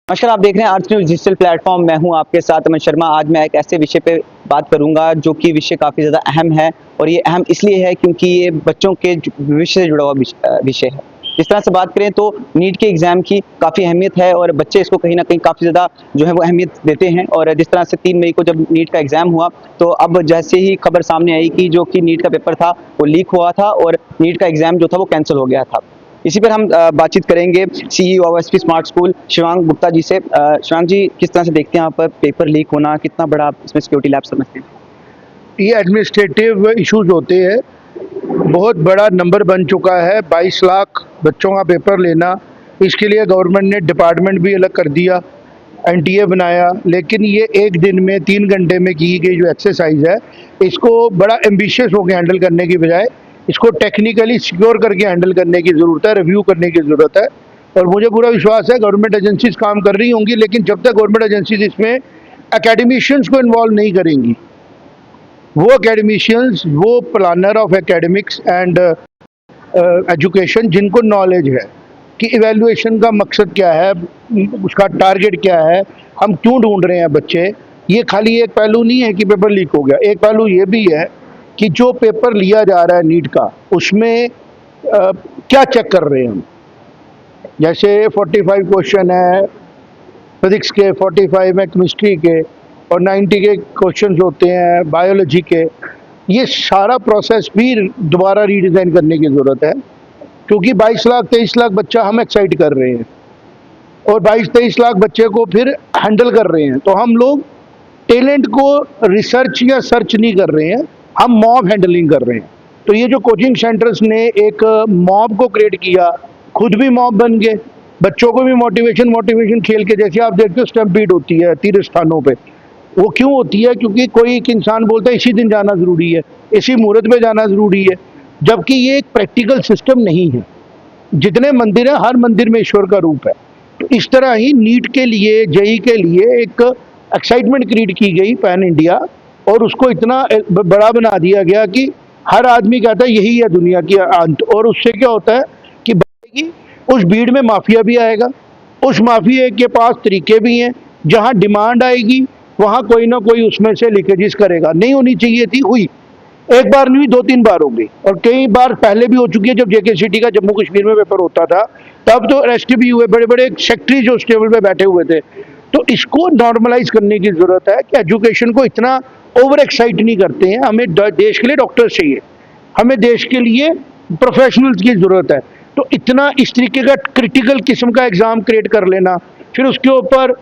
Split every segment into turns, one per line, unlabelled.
नमस्कार, आप देख रहे हैं अर्थ न्यूज़ डिजिटल प्लेटफॉर्म। मैं हूं आपके साथ अमन शर्मा। आज मैं एक ऐसे विषय पे बात करूंगा जो कि विषय काफ़ी ज़्यादा अहम है, और ये अहम इसलिए है क्योंकि ये बच्चों के भविष्य से जुड़ा हुआ विषय है। इस तरह से बात करें तो नीट के एग्ज़ाम की काफ़ी अहमियत है, और बच्चे इसको कहीं न कहीं काफ़ी ज़्यादा जो है वो अहमियत देते हैं। और जिस तरह से 3 मई को जब नीट का एग्ज़ाम हुआ, तो अब जैसे ही खबर सामने आई कि जो कि नीट का पेपर था वो लीक हुआ था और नीट का एग्ज़ाम जो था वो कैंसल हो गया था। इसी पर हम बातचीत करेंगे CEO of SP Smart School Shivang Gupta ji से। शिवांग जी, किस तरह से देखते हैं आप पेपर लीक होना, कितना बड़ा आप इसमें सिक्योरिटी लैप्स समझते हैं?
ये एडमिनिस्ट्रेटिव इश्यूज होते हैं। बहुत बड़ा नंबर बन चुका है 22 लाख बच्चों का पेपर लेना। इसके लिए गवर्नमेंट ने डिपार्टमेंट भी अलग कर दिया, एनटीए बनाया, लेकिन ये एक दिन में 3 घंटे में की गई जो एक्सरसाइज है, इसको बड़ा एम्बिशियस होकर हैंडल करने की बजाय इसको टेक्निकली सिक्योर करके हैंडल करने की ज़रूरत है, रिव्यू करने की ज़रूरत है। और मुझे पूरा विश्वास है गवर्नमेंट एजेंसीज काम कर रही होंगी, लेकिन जब तक गवर्नमेंट एजेंसीज इसमें एकेडमिशियंस को इन्वॉल्व नहीं करेंगी, वो एकेडमिशियंस, वो planner of academics and education जिनको नॉलेज है कि इवैल्यूएशन का मकसद क्या है, उसका टारगेट क्या है, हम क्यों ढूंढ रहे हैं बच्चे। ये खाली एक पहलू नहीं है कि पेपर लीक हो गया, एक पहलू ये भी है कि जो पेपर लिया जा रहा है नीट का, उसमें क्या चेक कर रहे हैं हम। जैसे 45 क्वेश्चन है फिजिक्स के, 45 है केमिस्ट्री के, और 90 के क्वेश्चंस होते हैं बायोलॉजी के। ये सारा प्रोसेस भी दोबारा रीडिज़ाइन करने की ज़रूरत है, क्योंकि 22 लाख 23 लाख बच्चा हम एक्साइट कर रहे हैं और 22-23 लाख बच्चे को फिर हैंडल कर रहे हैं। तो हम लोग टैलेंट को रिसर्च या सर्च नहीं कर रहे हैं, हम मॉब हैंडलिंग कर रहे हैं। तो ये जो कोचिंग सेंटर्स ने एक मॉब को क्रिएट किया, खुद भी मॉब बन गए, बच्चों को भी मोटिवेशन खेल के, जैसे आप देखते हो स्टम्पीड होती है तीर्थ स्थानों पे, वो क्यों होती है? क्योंकि कोई एक इंसान बोलता है इसी दिन जाना ज़रूरी है, इसी मुहूर्त में जाना ज़रूरी है, जबकि ये एक प्रैक्टिकल सिस्टम नहीं है। जितने मंदिर हैं, हर मंदिर में ईश्वर का रूप है। तो इस तरह ही नीट के लिए, जेई के लिए एक एक्साइटमेंट क्रिएट की गई पैन इंडिया, और उसको इतना बड़ा बना दिया गया कि हर आदमी कहता है यही है दुनिया की अंत। और उससे क्या होता है कि उस भीड़ में माफिया भी आएगा, उस माफिया के पास तरीके भी हैं, जहां डिमांड आएगी वहां कोई ना कोई उसमें से लीकेजेस करेगा। नहीं होनी चाहिए थी, हुई। एक बार नहीं, 2-3 बार हो गई, और कई बार पहले भी हो चुकी है। जब जेके सिटी का जम्मू कश्मीर में पेपर होता था, तब तो अरेस्ट भी हुए बड़े बड़े सेक्रेटरी जो टेबल पे बैठे हुए थे। तो इसको नॉर्मलाइज करने की जरूरत है कि एजुकेशन को इतना ओवर एक्साइट नहीं करते हैं। हमें देश के लिए डॉक्टर्स चाहिए, हमें देश के लिए प्रोफेशनल्स की जरूरत है। तो इतना इस तरीके का क्रिटिकल किस्म का एग्जाम क्रिएट कर लेना, फिर उसके ऊपर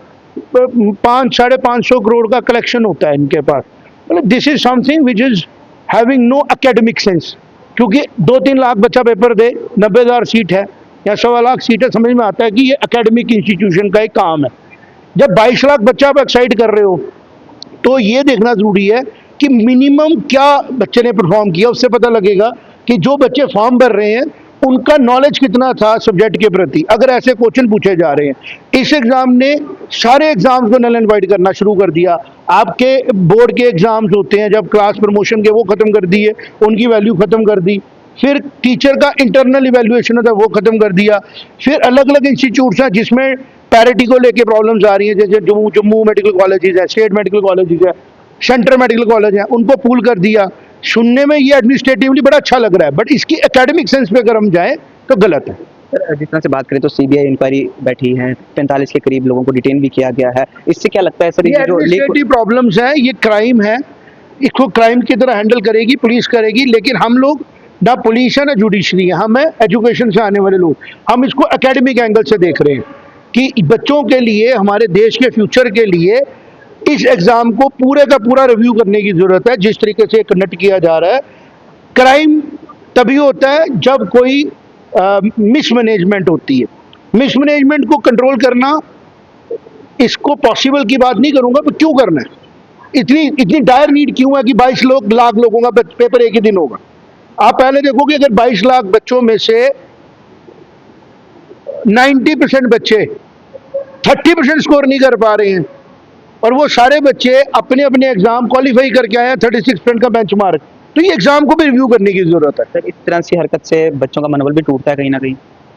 500-550 करोड़ का कलेक्शन होता है इनके पास, मतलब this is something which is having no academic sense. क्योंकि 2-3 लाख बच्चा पेपर दे, 90,000 सीट है या 1.25 लाख सीट है, समझ में आता है कि ये एकेडमिक इंस्टीट्यूशन का एक काम है। जब 22 लाख बच्चा आप एक्साइट कर रहे हो, तो ये देखना जरूरी है कि मिनिमम क्या बच्चे ने परफॉर्म किया। उससे पता लगेगा कि जो बच्चे फॉर्म भर रहे हैं उनका नॉलेज कितना था सब्जेक्ट के प्रति, अगर ऐसे क्वेश्चन पूछे जा रहे हैं। इस एग्जाम ने सारे एग्जाम्स को नल एंड वाइड करना शुरू कर दिया। आपके बोर्ड के एग्जाम्स होते हैं जब क्लास प्रमोशन के, वो खत्म कर दिए, उनकी वैल्यू खत्म कर दी। फिर टीचर का इंटरनल इवैल्यूएशन होता है, वो खत्म कर दिया। फिर अलग अलग इंस्टीट्यूट्स हैं जिसमें पैरिटी को लेके प्रॉब्लम्स आ रही हैं, जैसे जम्मू मेडिकल कॉलेजेस है, स्टेट मेडिकल कॉलेजेस है, सेंट्रल मेडिकल कॉलेज है, उनको पूल कर दिया। सुनने में ये एडमिनिस्ट्रेटिवली बड़ा अच्छा लग रहा है, बट इसकी एकेडमिक सेंस पे अगर हम जाएं तो गलत है।
सर, जिस तरह से बात करें तो सीबीआई इंक्वायरी बैठी है, 45 के करीब लोगों को डिटेन भी किया गया है। इससे क्या लगता है सर,
ये
ये जो
एडमिनिस्ट्रेटिव प्रॉब्लम्स है, ये क्राइम है, इसको क्राइम की तरह हैंडल करेगी पुलिस, करेगी। लेकिन हम लोग ना पुलिस है ना जुडिशरी है, हम है एजुकेशन से आने वाले लोग। हम इसको एकेडमिक एंगल से देख रहे हैं कि बच्चों के लिए, हमारे देश के फ्यूचर के लिए इस एग्जाम को पूरे का पूरा रिव्यू करने की जरूरत है। जिस तरीके से कंडक्ट किया जा रहा है, क्राइम तभी होता है जब कोई मिसमैनेजमेंट होती है। मिसमैनेजमेंट को कंट्रोल करना, इसको पॉसिबल की बात नहीं करूंगा, पर क्यों करना है? इतनी इतनी डायर नीड क्यों है कि 22 लाख लोगों का पेपर एक ही दिन होगा? आप पहले देखो कि अगर 22 लाख बच्चों में से 90% बच्चे 30% स्कोर नहीं कर पा रहे हैं, और वो सारे बच्चे अपने अपने एग्जाम क्वालिफाई करके आए हैं 36% का बेंचमार्क, तो ये एग्जाम को भी रिव्यू करने की जरूरत है।
सर, इस तरह की हरकत से बच्चों का मनोबल भी टूटता है कहीं ना कहीं।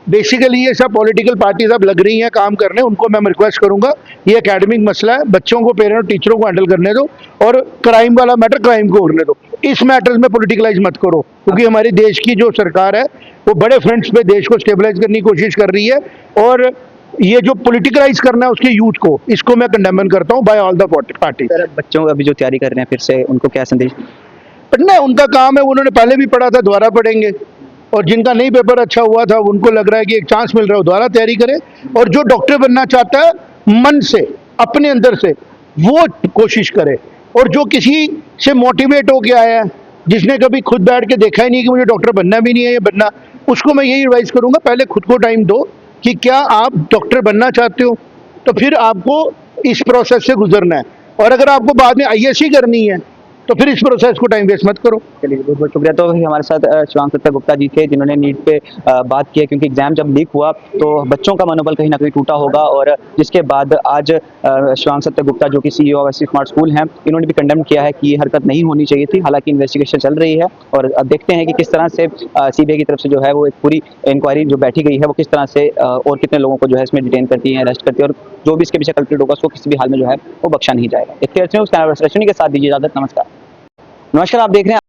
बेसिकली ये सब पॉलिटिकल पार्टीज अब लग रही हैं काम करने, उनको मैं रिक्वेस्ट करूंगा ये एकेडमिक मसला है, बच्चों को, पेरेंट, टीचरों को हैंडल करने दो, और क्राइम वाला मैटर क्राइम को उड़ने दो। इस मैटर्स में पॉलिटिकलाइज मत करो, क्योंकि हमारी देश की जो सरकार है वो बड़े फ्रंट्स पे देश को स्टेबलाइज करने की कोशिश कर रही है, और ये जो पॉलिटिकलाइज करना है उसके यूथ को, इसको मैं कंडेमन करता हूँ by all the party.
Sir बच्चों अभी जो तैयारी कर रहे हैं फिर से उनको क्या संदेश?
पढ़ना है, उनका काम है, उन्होंने पहले भी पढ़ा था, दोबारा पढ़ेंगे, और जिनका नहीं पेपर अच्छा हुआ था उनको लग रहा है कि एक चांस मिल रहा है, दोबारा तैयारी करें, और जो डॉक्टर बनना चाहता है मन से, अपने अंदर से, वो कोशिश करे, और जो किसी से मोटिवेट होके आया है, जिसने कभी खुद बैठ के देखा ही नहीं कि मुझे डॉक्टर बनना भी नहीं है ये बनना, उसको मैं यही एडवाइस करूंगा, पहले खुद को टाइम दो कि क्या आप डॉक्टर बनना चाहते हो, तो फिर आपको इस प्रोसेस से गुजरना है, और अगर आपको बाद में आईएससी करनी है तो फिर इस प्रोसेस को टाइम वेस्ट मत करो।
चलिए बहुत बहुत शुक्रिया। तो अभी हमारे साथ शिवांग सत्ता गुप्ता जी थे जिन्होंने नीट पे बात की है, क्योंकि एग्जाम जब लीक हुआ तो बच्चों का मनोबल कहीं ना कहीं टूटा होगा, और जिसके बाद आज शिवांग सत्ता गुप्ता जो कि CEO of SC smart school हैं, इन्होंने भी कंडेम किया है कि ये हरकत नहीं होनी चाहिए थी। हालांकि इन्वेस्टिगेशन चल रही है और अब देखते हैं कि किस तरह से सीबीआई की तरफ से जो है वो एक पूरी इंक्वायरी जो बैठी गई है वो किस तरह से और कितने लोगों को जो है इसमें डिटेन करती है, अरेस्ट करती है, और जो भी इसके पीछे कल्प्रिट होगा उसको किसी भी हाल में जो है वो बख्शा नहीं जाएगा। एक रश्मि के साथ दीजिए इजाजत। नमस्कार। नमस्कार, आप देख रहे हैं